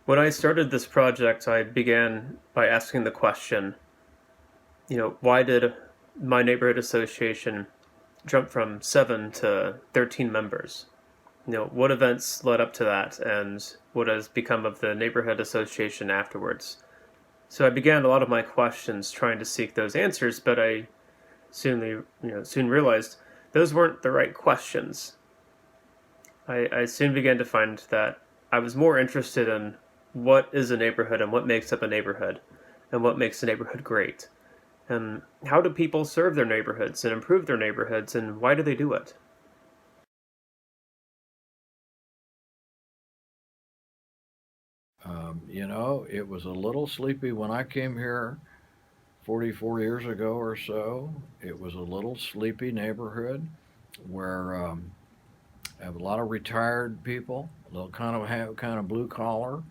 When I started this project, I began by asking the question, why did my neighborhood association jump from 7 to 13 members? What events led up to that, and what has become of the neighborhood association afterwards? So I began a lot of my questions trying to seek those answers, but I soon realized those weren't the right questions. I soon began to find that I was more interested in what is a neighborhood and what makes up a neighborhood and what makes a neighborhood great. And how do people serve their neighborhoods and improve their neighborhoods, and why do they do it? It was a little sleepy when I came here 44 years ago or so. It was a little sleepy neighborhood where have a lot of retired people, a little kind of blue collar,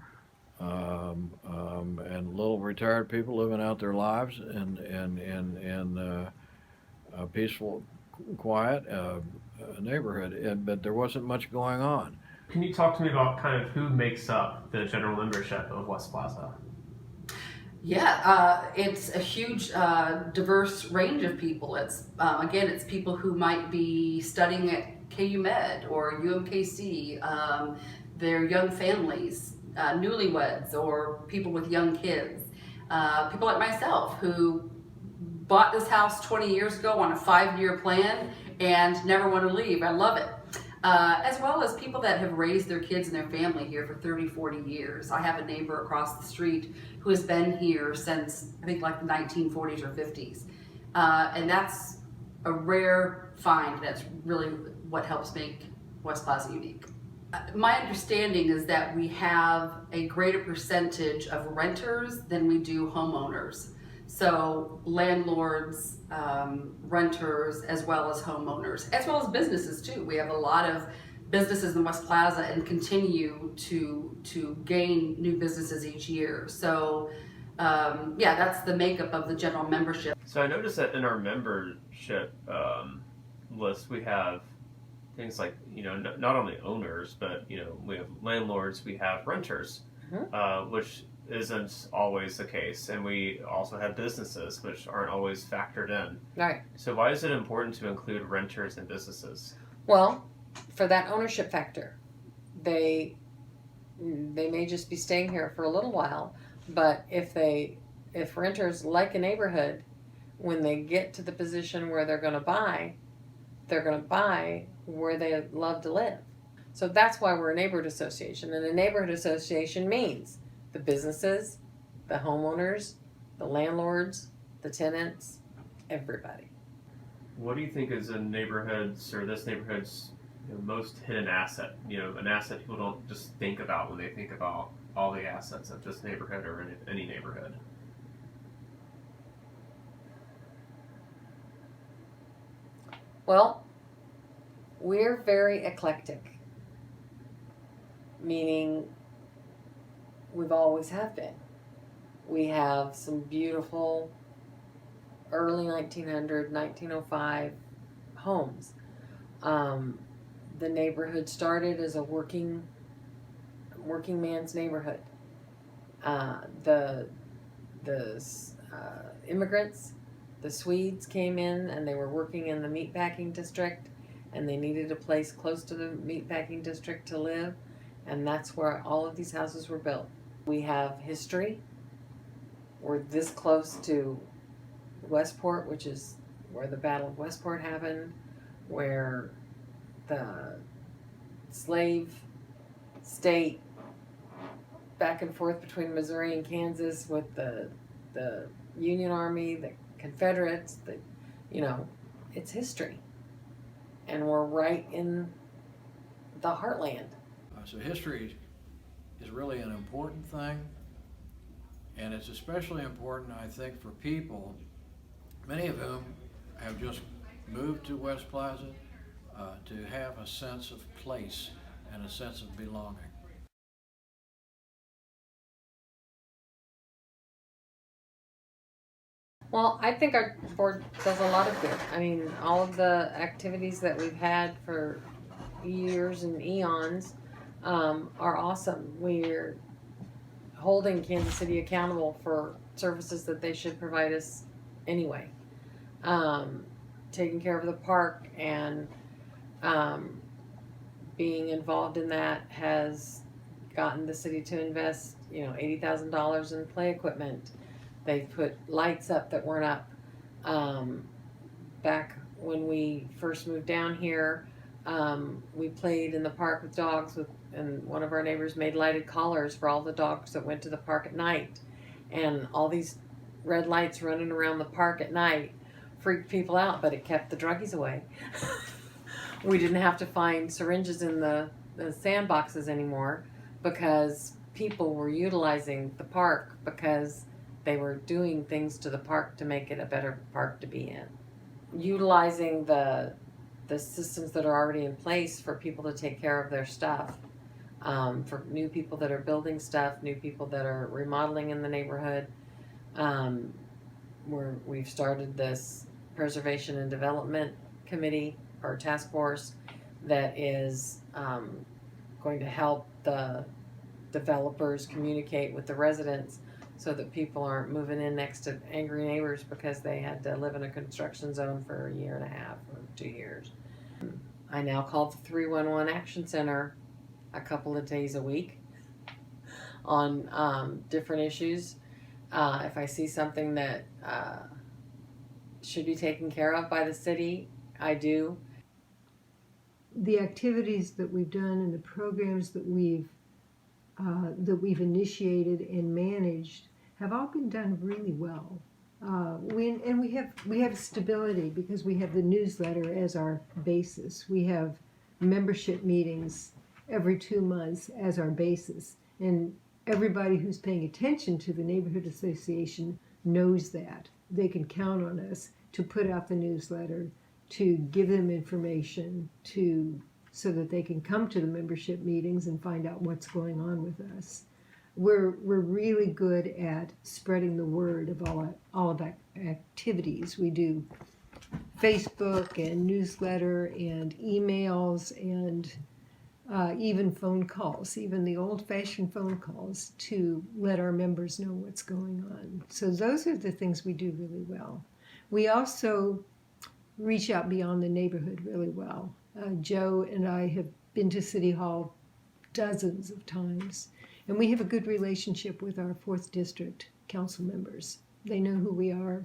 and little retired people living out their lives in a peaceful, quiet neighborhood. But there wasn't much going on. Can you talk to me about kind of who makes up the general membership of West Plaza? Yeah, it's a huge, diverse range of people. It's people who might be studying at KU Med or UMKC. Their young families, newlyweds, or people with young kids. People like myself who bought this house 20 years ago on a 5-year plan and never want to leave. I love it. As well as people that have raised their kids and their family here for 30, 40 years. I have a neighbor across the street who has been here since, I think, like the 1940s or 50s. And that's a rare find. That's really what helps make West Plaza unique. My understanding is that we have a greater percentage of renters than we do homeowners. So landlords, renters, as well as homeowners, as well as businesses too. We have a lot of businesses in West Plaza and continue to gain new businesses each year. So that's the makeup of the general membership. So I noticed that in our membership list, we have things like, not only owners, but, we have landlords, we have renters, which isn't always the case. And we also have businesses, which aren't always factored in. Right. So why is it important to include renters and businesses? Well, for that ownership factor, they may just be staying here for a little while, but if renters like a neighborhood, when they get to the position where they're going to buy where they love to live. So that's why we're a neighborhood association. And a neighborhood association means the businesses, the homeowners, the landlords, the tenants, everybody. What do you think is a neighborhood's or this neighborhood's most hidden asset? An asset people don't just think about when they think about all the assets of this neighborhood or any neighborhood. Well, we're very eclectic, meaning we've always have been. We have some beautiful early 1900, 1905 homes. The neighborhood started as a working man's neighborhood. The immigrants, the Swedes came in and they were working in the meatpacking district, and they needed a place close to the meatpacking district to live, and that's where all of these houses were built. We have history. We're this close to Westport, which is where the Battle of Westport happened, where the slave state back and forth between Missouri and Kansas with the Union Army, the Confederates, it's history. And we're right in the heartland. So history is really an important thing, and it's especially important, I think, for people, many of whom have just moved to West Plaza, to have a sense of place and a sense of belonging. Well, I think our board does a lot of good. I mean, all of the activities that we've had for years and eons are awesome. holding Kansas City accountable for services that they should provide us anyway. Taking care of the park and being involved in that has gotten the city to invest, $80,000 in play equipment. They've put lights up that weren't up. Back when we first moved down here, we played in the park with dogs and one of our neighbors made lighted collars for all the dogs that went to the park at night. And all these red lights running around the park at night freaked people out, but it kept the druggies away. We didn't have to find syringes in the sandboxes anymore because people were utilizing the park because they were doing things to the park to make it a better park to be in. Utilizing the systems that are already in place for people to take care of their stuff, for new people that are building stuff, new people that are remodeling in the neighborhood. We've started this preservation and development committee or task force that is going to help the developers communicate with the residents so that people aren't moving in next to angry neighbors because they had to live in a construction zone for a year and a half or 2 years. I now call the 311 Action Center a couple of days a week on different issues. If I see something that should be taken care of by the city, I do. The activities that we've done and the programs that we've initiated and managed have all been done really well. We have stability because we have the newsletter as our basis. We have membership meetings every 2 months as our basis, and everybody who's paying attention to the neighborhood association knows that they can count on us to put out the newsletter, to give them information, so that they can come to the membership meetings and find out what's going on with us. We're really good at spreading the word of all of our activities. We do Facebook and newsletter and emails and even phone calls, even the old-fashioned phone calls to let our members know what's going on. So those are the things we do really well. We also reach out beyond the neighborhood really well. Joe and I have been to City Hall dozens of times, and we have a good relationship with our 4th District council members. They know who we are,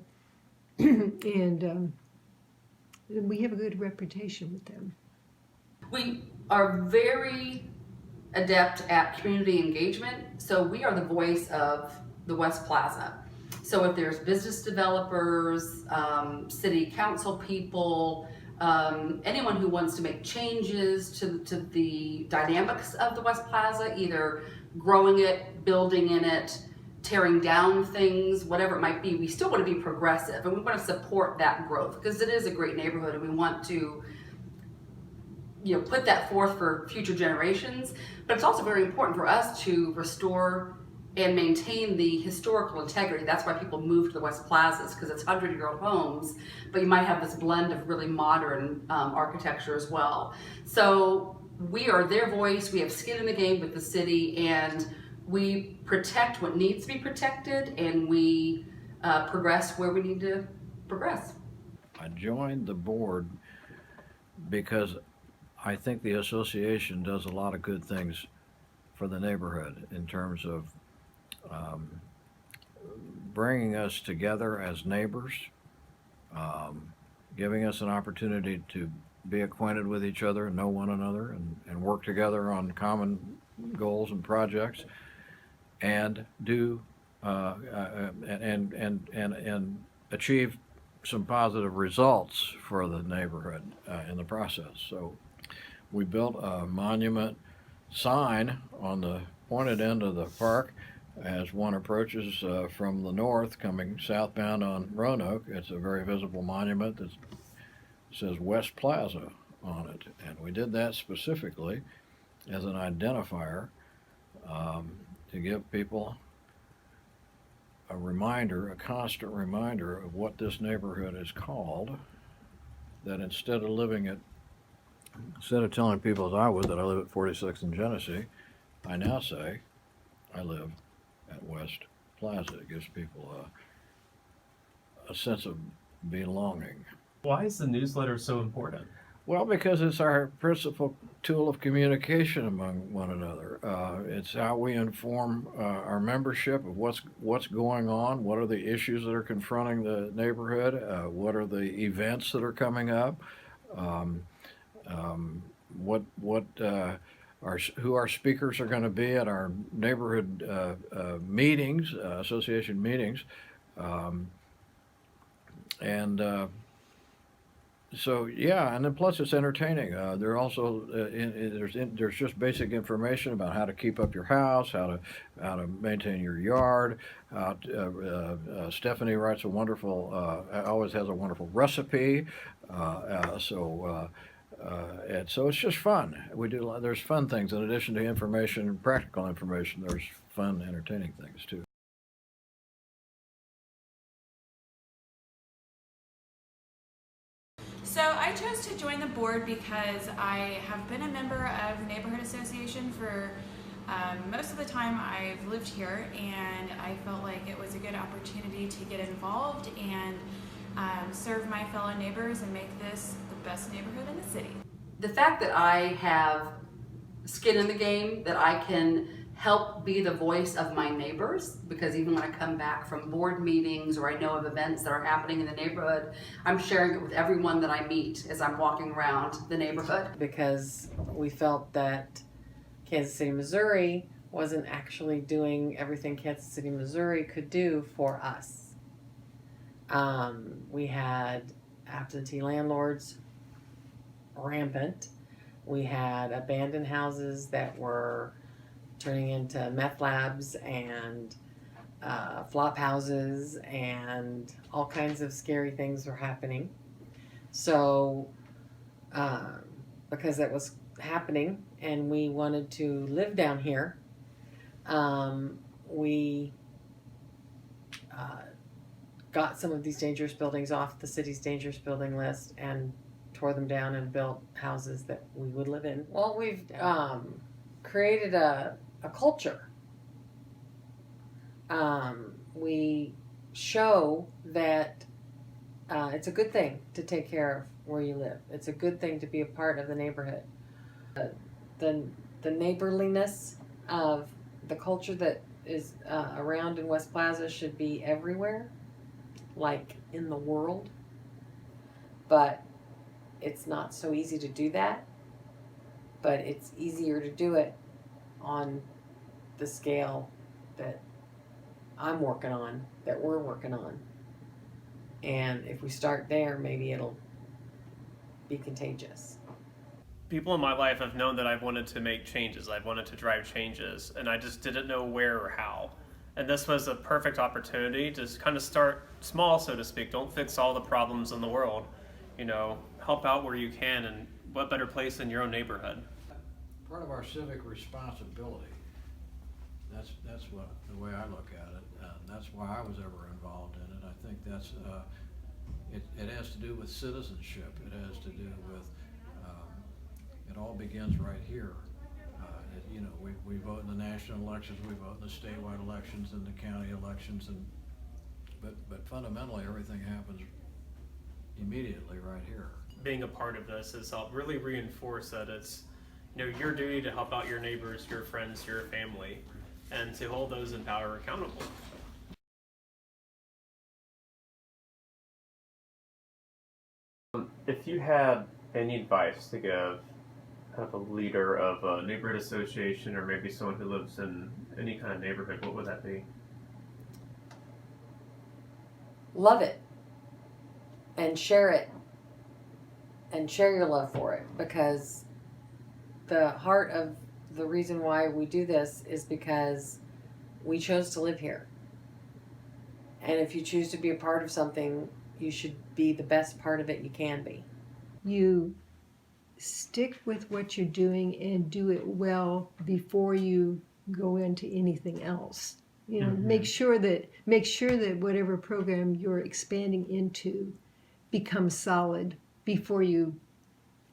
and we have a good reputation with them. We are very adept at community engagement, so we are the voice of the West Plaza. So if there's business developers, city council people, anyone who wants to make changes to the dynamics of the West Plaza, either growing it, building in it, tearing down things, whatever it might be, we still want to be progressive and we want to support that growth because it is a great neighborhood and we want to put that forth for future generations. But it's also very important for us to restore and maintain the historical integrity. That's why people move to the West Plazas, because it's 100-year-old homes, but you might have this blend of really modern architecture as well. So we are their voice, we have skin in the game with the city, and we protect what needs to be protected, and we progress where we need to progress. I joined the board because I think the association does a lot of good things for the neighborhood in terms of bringing us together as neighbors, giving us an opportunity to be acquainted with each other, know one another, and work together on common goals and projects, and do and achieve some positive results for the neighborhood in the process. So we built a monument sign on the pointed end of the park as one approaches from the north coming southbound on Roanoke. It's a very visible monument that says West Plaza on it, and we did that specifically as an identifier to give people a reminder, a constant reminder of what this neighborhood is called, that instead of telling people as I would that I live at 46th and Genesee, I now say I live at West Plaza. It gives people a sense of belonging. Why is the newsletter so important? Well, because it's our principal tool of communication among one another. It's how we inform our membership of what's going on, what are the issues that are confronting the neighborhood, what are the events that are coming up, um, who our speakers are going to be at our neighborhood meetings, association meetings, um, and so yeah, and then plus it's entertaining. There also there's just basic information about how to keep up your house, how to maintain your yard. Stephanie writes a wonderful, always has a wonderful recipe. And so it's just fun. There's fun things in addition to information, practical information. There's fun, entertaining things too. So I chose to join the board because I have been a member of the Neighborhood Association for most of the time I've lived here, and I felt like it was a good opportunity to get involved and serve my fellow neighbors and make this the best neighborhood in the city. The fact that I have skin in the game, that I can help be the voice of my neighbors, because even when I come back from board meetings or I know of events that are happening in the neighborhood, I'm sharing it with everyone that I meet as I'm walking around the neighborhood. Because we felt that Kansas City, Missouri wasn't actually doing everything Kansas City, Missouri could do for us. We had absentee landlords rampant. We had abandoned houses that were turning into meth labs and flop houses, and all kinds of scary things were happening. So because that was happening and we wanted to live down here, we got some of these dangerous buildings off the city's dangerous building list and tore them down and built houses that we would live in. Well, we've created a culture. We show that it's a good thing to take care of where you live. It's a good thing to be a part of the neighborhood. The neighborliness of the culture that is around in West Plaza should be everywhere, like in the world. But it's not so easy to do that. But it's easier to do it on the scale that I'm working on, that we're working on. And if we start there, maybe it'll be contagious. People in my life have known that I've wanted to make changes. I've wanted to drive changes, and I just didn't know where or how. And this was a perfect opportunity to kind of start small, so to speak. Don't fix all the problems in the world. Help out where you can, and what better place than your own neighborhood. Part of our civic responsibility. That's what the way I look at it. That's why I was ever involved in it. I think that's it has to do with citizenship. It has to do with it all begins right here. We vote in the national elections, we vote in the statewide elections and the county elections, but fundamentally everything happens immediately right here. Being a part of this has helped really reinforce that it's your duty to help out your neighbors, your friends, your family, and to hold those in power accountable. If you had any advice to give kind of a leader of a neighborhood association, or maybe someone who lives in any kind of neighborhood, what would that be? Love it and share it and share your love for it, because the heart of the reason why we do this is because we chose to live here. And if you choose to be a part of something, you should be the best part of it you can be. You stick with what you're doing and do it well before you go into anything else. Make sure that whatever program you're expanding into becomes solid before you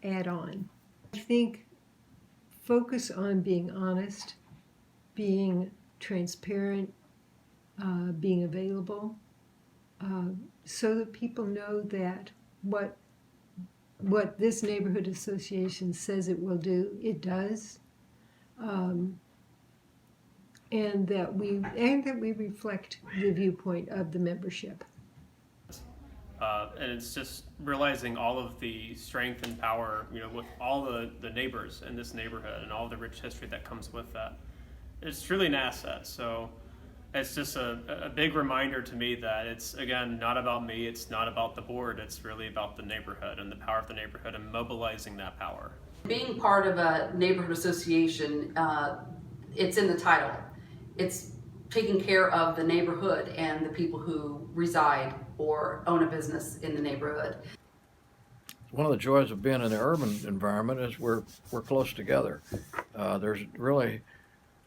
add on. I think focus on being honest, being transparent, being available, so that people know that what this neighborhood association says it will do, it does, and that we reflect the viewpoint of the membership. And it's just realizing all of the strength and power, with all the neighbors in this neighborhood and all the rich history that comes with that. It's truly an asset. So it's just a big reminder to me that it's, again, not about me, it's not about the board, it's really about the neighborhood and the power of the neighborhood and mobilizing that power. Being part of a neighborhood association, it's in the title. It's taking care of the neighborhood and the people who reside or own a business in the neighborhood. One of the joys of being in the urban environment is we're close together. There's really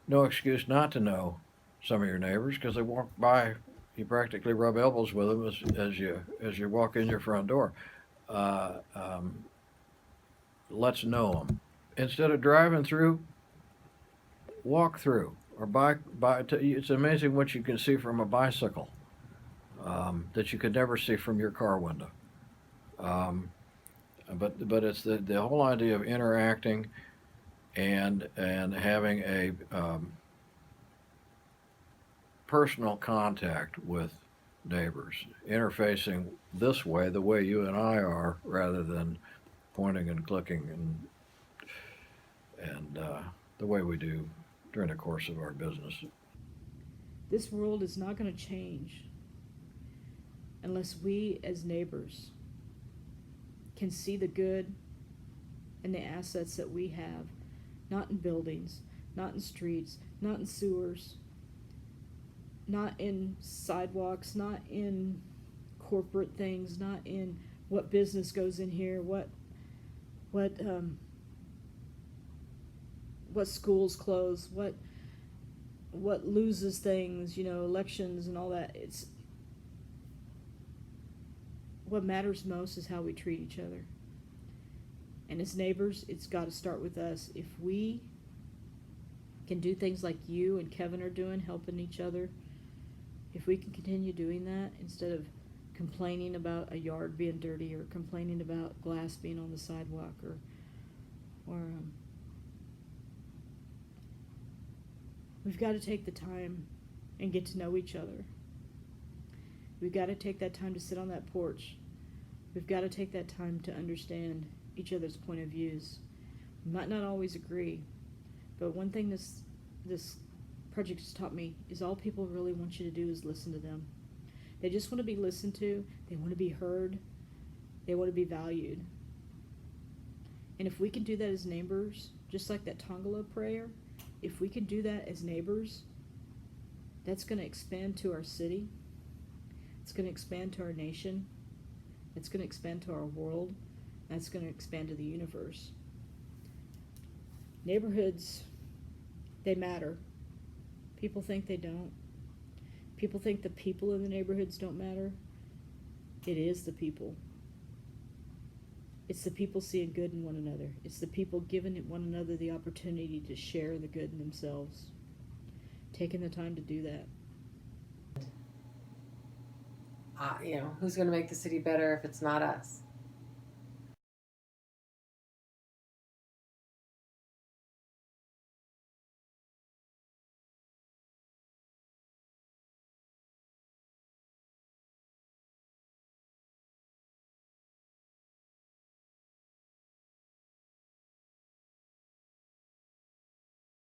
no excuse not to know some of your neighbors, because they walk by, you practically rub elbows with them as you walk in your front door. Let's know them. Instead of driving through, walk through, or it's amazing what you can see from a bicycle that you could never see from your car window. But it's the whole idea of interacting and having a personal contact with neighbors, interfacing this way, the way you and I are, rather than pointing and clicking and the way we do during the course of our business. This world is not going to change unless we as neighbors can see the good and the assets that we have, not in buildings, not in streets, not in sewers, not in sidewalks, not in corporate things, not in what business goes in here, what schools close, what loses things, elections and all that. It's what matters most is how we treat each other. And as neighbors, it's got to start with us. If we can do things like you and Kevin are doing, helping each other, if we can continue doing that instead of complaining about a yard being dirty or complaining about glass being on the sidewalk or we've got to take the time and get to know each other. We've got to take that time to sit on that porch. We've got to take that time to understand each other's point of views. We might not always agree, but one thing this project has taught me is all people really want you to do is listen to them. They just want to be listened to. They want to be heard. They want to be valued. And if we can do that as neighbors, just like that Tongala prayer, if we can do that as neighbors, that's going to expand to our city. It's going to expand to our nation. It's going to expand to our world. That's going to expand to the universe. Neighborhoods, they matter. People think they don't. People think the people in the neighborhoods don't matter. It is the people. It's the people seeing good in one another. It's the people giving one another the opportunity to share the good in themselves. Taking the time to do that. Who's going to make the city better if it's not us?